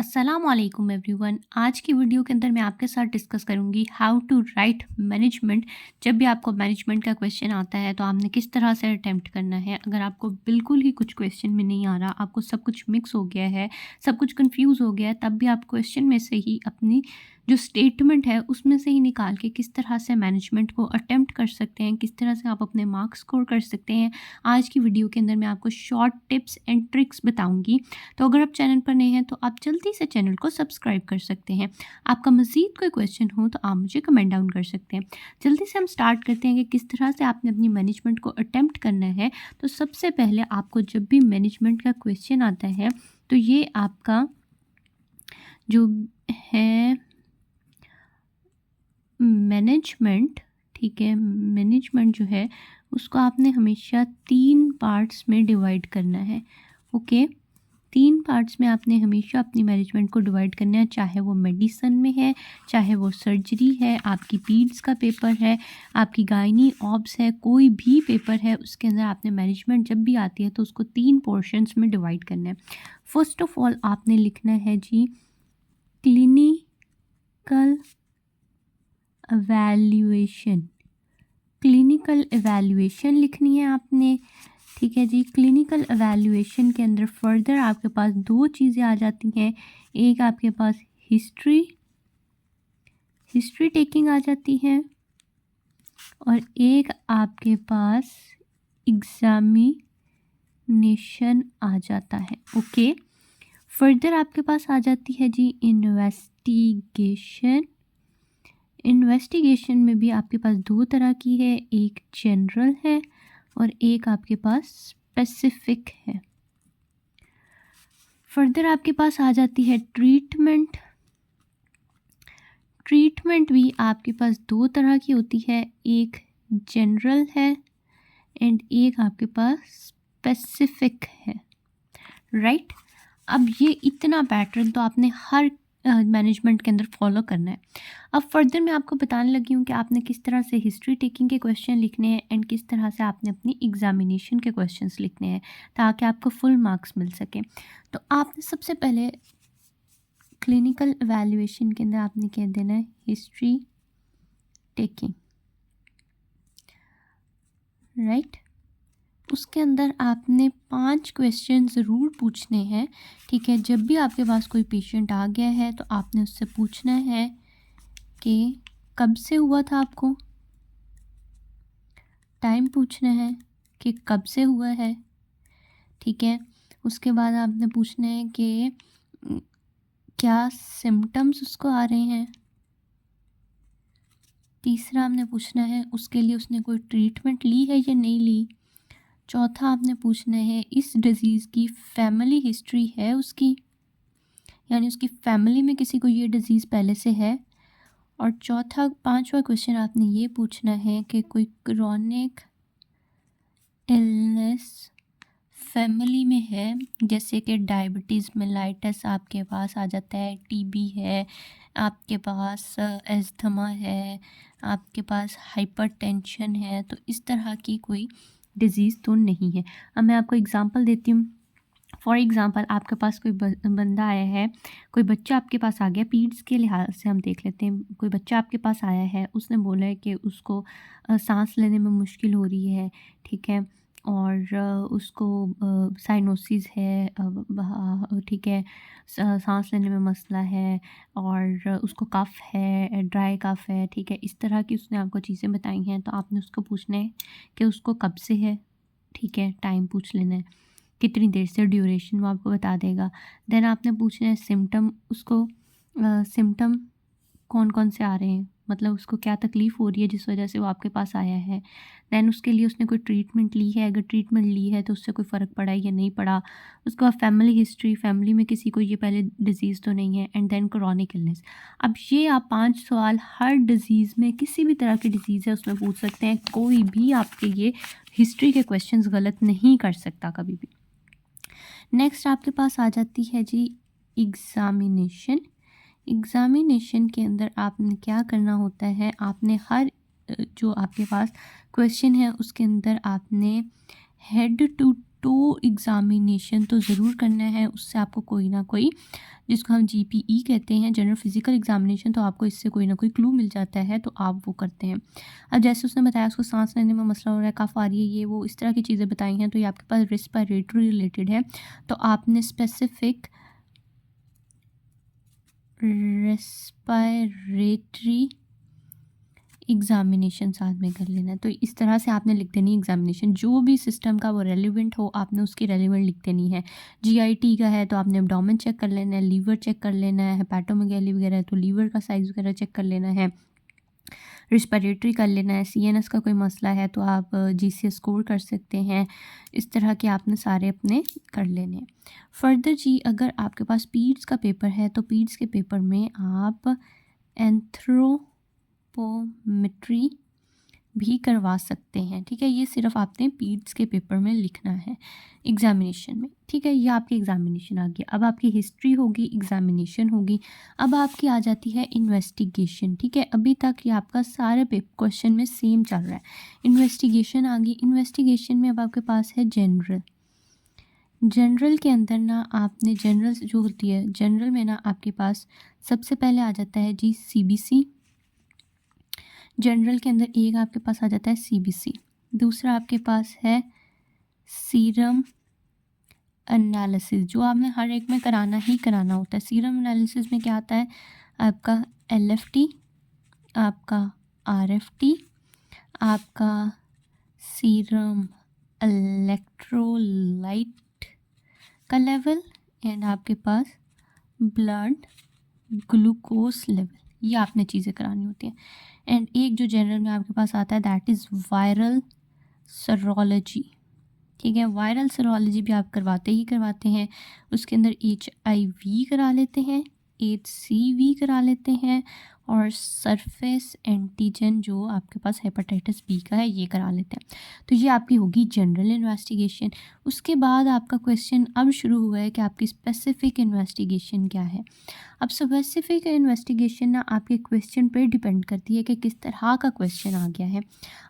अस्सलामुअलैकुम एवरीवन। आज की वीडियो के अंदर मैं आपके साथ डिस्कस करूंगी हाउ टू राइट मैनेजमेंट। जब भी आपको मैनेजमेंट का क्वेश्चन आता है तो आपने किस तरह से अटेम्प्ट करना है। अगर आपको बिल्कुल ही कुछ क्वेश्चन में नहीं आ रहा, आपको सब कुछ मिक्स हो गया है, सब कुछ कंफ्यूज हो गया है, तब भी आप क्वेश्चन में से ही अपनी जो स्टेटमेंट है उसमें से ही निकाल के किस तरह से मैनेजमेंट को अटेम्प्ट कर सकते हैं, किस तरह से आप अपने मार्क्स स्कोर कर सकते हैं। आज की वीडियो के अंदर मैं आपको शॉर्ट टिप्स एंड ट्रिक्स बताऊंगी। तो अगर आप चैनल पर नए हैं तो आप जल्दी से चैनल को सब्सक्राइब कर सकते हैं। आपका मज़ीद कोई क्वेश्चन हो तो आप मुझे कमेंट डाउन कर सकते हैं। जल्दी से हम स्टार्ट करते हैं कि किस तरह से आपने अपनी मैनेजमेंट को अटेम्प्ट करना है। तो सबसे पहले आपको जब भी मैनेजमेंट का क्वेश्चन आता है तो ये आपका जो है मैनेजमेंट, ठीक है, मैनेजमेंट जो है उसको आपने हमेशा 3 पार्ट्स में डिवाइड करना है। ओके, 3 पार्ट्स में आपने हमेशा अपनी मैनेजमेंट को डिवाइड करना है, चाहे वो मेडिसन में है, चाहे वो सर्जरी है, आपकी पीड्स का पेपर है, आपकी गायनी ऑब्स है, कोई भी पेपर है उसके अंदर आपने मैनेजमेंट जब भी आती है तो उसको 3 पोर्शंस में डिवाइड करना है। फर्स्ट ऑफ ऑल आपने लिखना है जी क्लिनिकल एवैल्यूएशन। क्लिनिकल एवैल्यूएशन लिखनी है आपने, ठीक है जी। क्लिनिकल एवैल्यूएशन के अंदर फर्दर आपके पास 2 चीज़ें आ जाती हैं। एक आपके पास हिस्ट्री टेकिंग आ जाती है और एक आपके पास एग्जामिनेशन आ जाता है। ओके, फर्दर आपके पास आ जाती है जी इन्वेस्टिगेशन। इन्वेस्टिगेशन में भी आपके पास 2 तरह की है, एक जनरल है और एक आपके पास स्पेसिफिक है। फर्दर आपके पास आ जाती है ट्रीटमेंट। ट्रीटमेंट भी आपके पास 2 तरह की होती है, एक जनरल है एंड एक आपके पास स्पेसिफिक है, राइट। अब ये इतना पैटर्न तो आपने हर मैनेजमेंट के अंदर फॉलो करना है। अब फर्दर मैं आपको बताने लगी हूँ कि आपने किस तरह से हिस्ट्री टेकिंग के क्वेश्चन लिखने हैं एंड किस तरह से आपने अपनी एग्जामिनेशन के क्वेश्चंस लिखने हैं ताकि आपको फुल मार्क्स मिल सके। तो आपने सबसे पहले क्लिनिकल एवैल्यूएशन के अंदर आपने कह देना है हिस्ट्री टेकिंग, राइट। उसके अंदर आपने 5 क्वेश्चन ज़रूर पूछने हैं, ठीक है। जब भी आपके पास कोई पेशेंट आ गया है तो आपने उससे पूछना है कि कब से हुआ था आपको, टाइम पूछना है कि कब से हुआ है, ठीक है। उसके बाद आपने पूछना है कि क्या सिम्टम्स उसको आ रहे हैं। तीसरा आपने पूछना है उसके लिए उसने कोई ट्रीटमेंट ली है या नहीं ली। चौथा आपने पूछना है इस डिज़ीज़ की फैमिली हिस्ट्री है उसकी, यानी उसकी फैमिली में किसी को ये डिज़ीज़ पहले से है। और चौथा 5वां क्वेश्चन आपने ये पूछना है कि कोई क्रोनिक इलनेस फैमिली में है, जैसे कि डायबिटीज़ मेलाइटस आपके पास आ जाता है, टीबी है आपके पास, अस्थमा है आपके पास, हाइपरटेंशन है, तो इस तरह की कोई डिज़ीज़ तो नहीं है। अब मैं आपको एग्ज़ाम्पल देती हूँ। फॉर एग्ज़ाम्पल आपके पास कोई बंदा आया है, कोई बच्चा आपके पास आ गया, पीड्स के लिहाज से हम देख लेते हैं। कोई बच्चा आपके पास आया है, उसने बोला है कि उसको सांस लेने में मुश्किल हो रही है, ठीक है, और उसको साइनोसिस है, ठीक है, सांस लेने में मसला है और उसको कफ़ है, ड्राई कफ़ है, ठीक है। इस तरह की उसने आपको चीज़ें बताई हैं तो आपने उसको पूछना है कि उसको कब से है, ठीक है, टाइम पूछ लेना है, कितनी देर से, ड्यूरेशन वो आपको बता देगा। देन आपने पूछना है सिम्टम, उसको सिम्टम कौन कौन से आ रहे हैं, मतलब उसको क्या तकलीफ़ हो रही है जिस वजह से वो आपके पास आया है। देन उसके लिए उसने कोई ट्रीटमेंट ली है, अगर ट्रीटमेंट ली है तो उससे कोई फ़र्क पड़ा है या नहीं पड़ा। उसके बाद फैमिली हिस्ट्री, फैमिली में किसी को ये पहले डिज़ीज़ तो नहीं है, एंड देन क्रोनिक इलनेस। अब ये आप 5 सवाल हर डिज़ीज़ में, किसी भी तरह की डिज़ीज़ है उसमें पूछ सकते हैं। कोई भी आपके ये हिस्ट्री के क्वेश्चंस गलत नहीं कर सकता कभी भी। नेक्स्ट आपके पास आ जाती है जी एग्ज़ामिनेशन। एग्ज़ामिनेशन के अंदर आपने क्या करना होता है, आपने हर जो आपके पास क्वेश्चन है उसके अंदर आपने हेड टू ऑटो एग्ज़ामिनेशन तो ज़रूर करना है, उससे आपको कोई ना कोई, जिसको हम जीपीई कहते हैं, जनरल फिजिकल एग्ज़ामिनेशन, तो आपको इससे कोई ना कोई क्लू मिल जाता है, तो आप वो करते हैं। अब जैसे उसने बताया उसको सांस लेने में मसला हो रहा है, कफ आ रही है, ये वो इस तरह की चीज़ें बताई हैं, तो ये आपके पास रेस्पिरेटरी रिलेटेड है, तो आपने स्पेसिफिक रेस्पिरेटरी एग्ज़ामिनेशन साथ में कर लेना है। तो इस तरह से आपने लिख देनी एग्ज़ामिनेशन, जो भी सिस्टम का वो रेलिवेंट हो आपने उसकी रेलिवेंट लिख देनी है। जीआईटी का है तो आपने एब्डोमेन चेक कर लेना है, लीवर चेक कर लेना है, हेपाटोमेगाली वगैरह है तो लीवर का साइज़ वगैरह चेक कर लेना है, रिस्पिरेटरी कर लेना है, सीएनएस का कोई मसला है तो आप जीसीएस स्कोर कर सकते हैं। इस तरह के आपने सारे अपने कर लेने हैं। फर्दर जी अगर आपके पास पीड्स का पेपर है तो पीड्स के पेपर में आप एंथ्रोपोमेट्री भी करवा सकते हैं, ठीक है। ये सिर्फ आपने पीड्स के पेपर में लिखना है एग्ज़ामिनेशन में, ठीक है। ये आपकी एग्ज़ामिनेशन आ गया। अब आपकी हिस्ट्री होगी, एग्ज़ामिनेशन होगी, अब आपकी आ जाती है इन्वेस्टिगेशन, ठीक है। अभी तक ये आपका सारे क्वेश्चन में सेम चल रहा है। इन्वेस्टिगेशन आ गई। इन्वेस्टिगेशन में अब आपके पास है जनरल। जनरल के अंदर ना आपने जनरल जो होती है, जनरल में ना आपके पास सबसे पहले आ जाता है जी सीबीसी। जनरल के अंदर एक आपके पास आ जाता है सीबीसी, दूसरा आपके पास है सीरम एनालिसिस, जो आपने हर एक में कराना ही कराना होता है। सीरम एनालिसिस में क्या आता है आपका एलएफटी, आपका आरएफटी, आपका सीरम इलेक्ट्रोलाइट का लेवल एंड आपके पास ब्लड ग्लूकोज लेवल, ये आपने चीज़ें करानी होती हैं। एंड एक जो जनरल में आपके पास आता है दैट इज़ वायरल सेरोलॉजी, ठीक है। वायरल सेरोलॉजी भी आप करवाते ही करवाते हैं। उसके अंदर HIV करा लेते हैं, HCV करा लेते हैं और सरफेस एंटीजन जो आपके पास हेपेटाइटिस बी का है ये करा लेते हैं। तो ये आपकी होगी जनरल इन्वेस्टिगेशन। उसके बाद आपका क्वेश्चन अब शुरू हुआ है कि आपकी स्पेसिफिक इन्वेस्टिगेशन क्या है। अब स्पेसिफिक इन्वेस्टिगेशन ना आपके क्वेश्चन पर डिपेंड करती है कि किस तरह का क्वेश्चन आ गया है।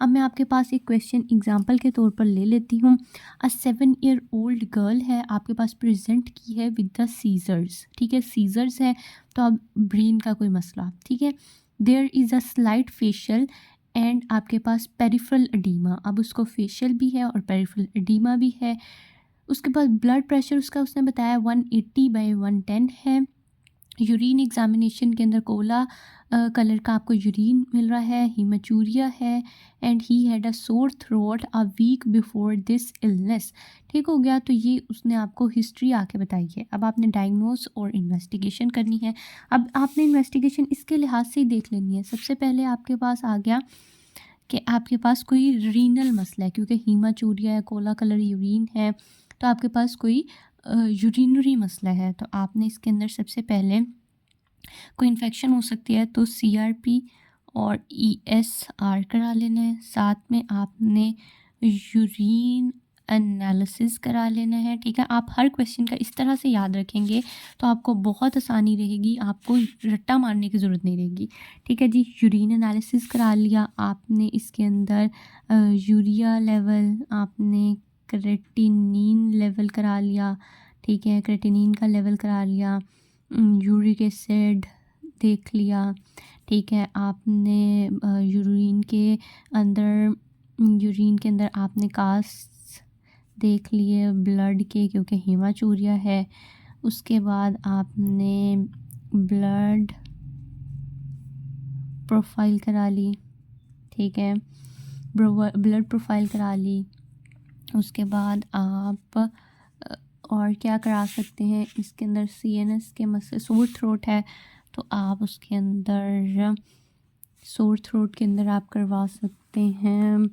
अब मैं आपके पास एक क्वेश्चन एग्जांपल के तौर पर ले लेती हूँ। अ 7-year-old गर्ल है, आपके पास प्रेजेंट की है विद द सीजर्स, ठीक है। सीजर्स है तो अब ब्रेन का कोई मसला, ठीक है। There is a slight facial and आपके पास पेरिफेरल एडीमा, अब उसको फेशियल भी है और पेरिफेरल एडीमा भी है। उसके बाद ब्लड प्रेशर उसका उसने बताया 180/110 है। यूरिन एग्जामिनेशन के अंदर कोला कलर का आपको यूरिन मिल रहा है, हीमेचूरिया है and he had a sore throat a week before this illness, ठीक हो गया। तो ये उसने आपको हिस्ट्री आके बताई है। अब आपने डायग्नोस और इन्वेस्टिगेशन करनी है। अब आपने इन्वेस्टिगेशन इसके लिहाज से ही देख लेनी है। सबसे पहले आपके पास आ गया कि आपके पास कोई रीनल मसला है, क्योंकि हीमाचूरिया है, कोला कलर यूरिन है, तो आपके पास कोई यूरिनरी मसला है। तो आपने इसके अंदर सबसे पहले कोई इन्फेक्शन हो सकती है तो CRP और ESR करा लेना है। साथ में आपने यूरिन एनालिसिस करा लेना है, ठीक है। आप हर क्वेश्चन का इस तरह से याद रखेंगे तो आपको बहुत आसानी रहेगी, आपको रट्टा मारने की ज़रूरत नहीं रहेगी, ठीक है जी। यूरिन एनालिसिस करा लिया आपने, इसके अंदर यूरिया लेवल, आपने क्रेटिनिन लेवल करा लिया, ठीक है। क्रेटिनिन का लेवल करा लिया, यूरिक एसिड देख लिया, ठीक है। आपने यूरिन के अंदर आपने कास्ट देख लिए ब्लड के, क्योंकि हीमाचूरिया है। उसके बाद आपने ब्लड प्रोफाइल करा ली, ठीक है। ब्लड प्रोफाइल करा ली। उसके बाद आप और क्या करा सकते हैं इसके अंदर, CNS के मसले, सोर थ्रोट है तो आप उसके अंदर सोर थ्रोट के अंदर आप करवा सकते हैं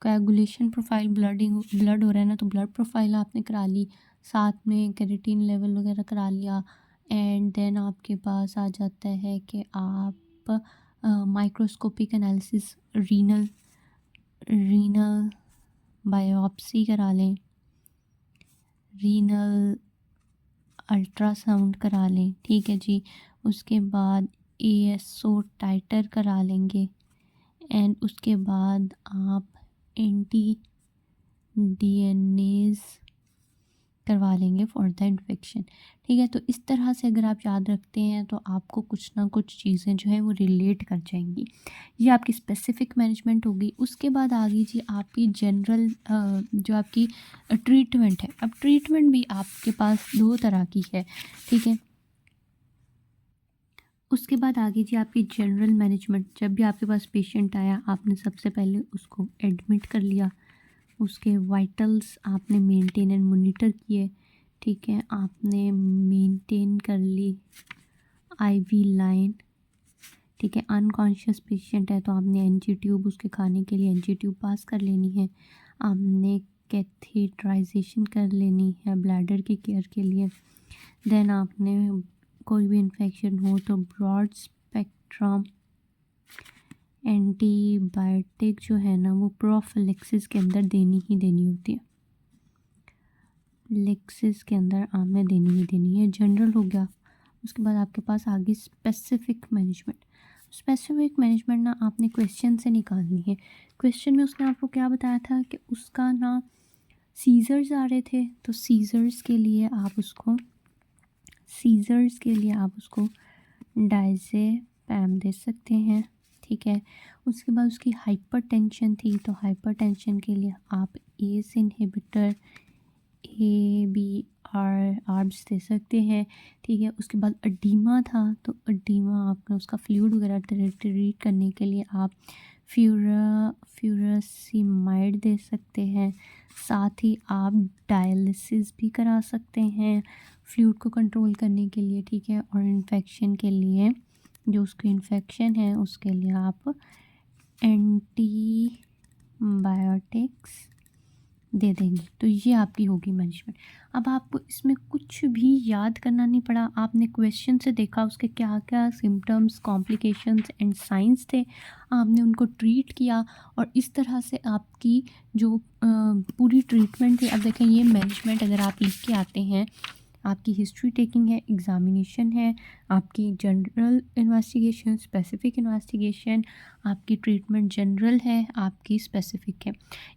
कोएगुलेशन प्रोफाइल, ब्लड हो रहा है ना तो ब्लड प्रोफाइल आपने करा ली, साथ में केराटिन लेवल वगैरह करा लिया। एंड देन आपके पास आ जाता है कि आप माइक्रोस्कोपिक एनालिसिस, रीनल बायोप्सी करा लें, रीनल अल्ट्रासाउंड करा लें, ठीक है जी। उसके बाद ASO टाइटर करा लेंगे एंड उसके बाद आप एंटी डीएनएज करवा लेंगे फॉर द इन्फेक्शन। ठीक है, तो इस तरह से अगर आप याद रखते हैं तो आपको कुछ ना कुछ चीज़ें जो है वो रिलेट कर जाएंगी। ये आपकी स्पेसिफिक मैनेजमेंट होगी। उसके बाद आ गई जी आपकी जनरल जो आपकी ट्रीटमेंट है। अब ट्रीटमेंट भी आपके पास दो तरह की है। ठीक है, उसके बाद आगे जी आपकी जनरल मैनेजमेंट। जब भी आपके पास पेशेंट आया आपने सबसे पहले उसको एडमिट कर लिया, उसके वाइटल्स आपने मेंटेन एंड मॉनिटर किए। ठीक है, आपने मेंटेन कर ली आईवी लाइन। ठीक है, अनकॉन्शियस पेशेंट है तो आपने एनजी ट्यूब उसके खाने के लिए एनजी ट्यूब पास कर लेनी है। आपने कैथेटराइजेशन कर लेनी है ब्लैडर की केयर के लिए। देन आपने कोई भी इन्फेक्शन हो तो ब्रॉड स्पेक्ट्रम एंटीबायोटिक जो है ना वो प्रोफिलेक्सिस के अंदर देनी ही देनी होती है। लेक्सिस के अंदर आपने देनी ही देनी है। जनरल हो गया। उसके बाद आपके पास आगे स्पेसिफिक मैनेजमेंट। स्पेसिफिक मैनेजमेंट ना आपने क्वेश्चन से निकालनी है। क्वेश्चन में उसने आपको क्या बताया था कि उसका ना सीजर्स आ रहे थे, तो सीजर्स के लिए आप उसको डायज़ेपैम दे सकते हैं। ठीक है, उसके बाद उसकी हाइपरटेंशन थी तो हाइपरटेंशन के लिए आप एस इनहिबिटर ए बी आर्ब्स दे सकते हैं। ठीक है, उसके बाद अडीमा था तो अडीमा आपने उसका फ्लूइड वगैरह ट्रीट करने के लिए आप फ्यूरासिमाइड दे सकते हैं। साथ ही आप डायलिसिस भी करा सकते हैं फ्लूइड को कंट्रोल करने के लिए। ठीक है, और इन्फेक्शन के लिए जो उसकी इन्फेक्शन है उसके लिए आप एंटीबायोटिक्स दे देंगे। तो ये आपकी होगी मैनेजमेंट। अब आपको इसमें कुछ भी याद करना नहीं पड़ा। आपने क्वेश्चन से देखा उसके क्या क्या सिम्टम्स, कॉम्प्लिकेशंस एंड साइंस थे, आपने उनको ट्रीट किया और इस तरह से आपकी जो पूरी ट्रीटमेंट थी। अब देखें ये मैनेजमेंट अगर आप लिख के आते हैं, आपकी हिस्ट्री टेकिंग है, एग्ज़ामिनेशन है, आपकी जनरल इन्वेस्टिगेशन, स्पेसिफिक इन्वेस्टिगेशन, आपकी ट्रीटमेंट जनरल है, आपकी स्पेसिफिक है।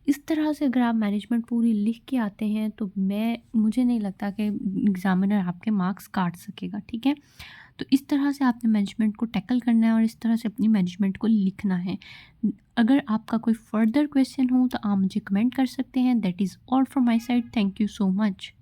इस तरह से अगर आप मैनेजमेंट पूरी लिख के आते हैं तो मुझे नहीं लगता कि एग्ज़ामिनर आपके मार्क्स काट सकेगा। ठीक है, तो इस तरह से आपने मैनेजमेंट को टैकल करना है और इस तरह से अपनी मैनेजमेंट को लिखना है। अगर आपका कोई फर्दर क्वेश्चन हो तो आप मुझे कमेंट कर सकते हैं। That is all from my side. Thank you so much.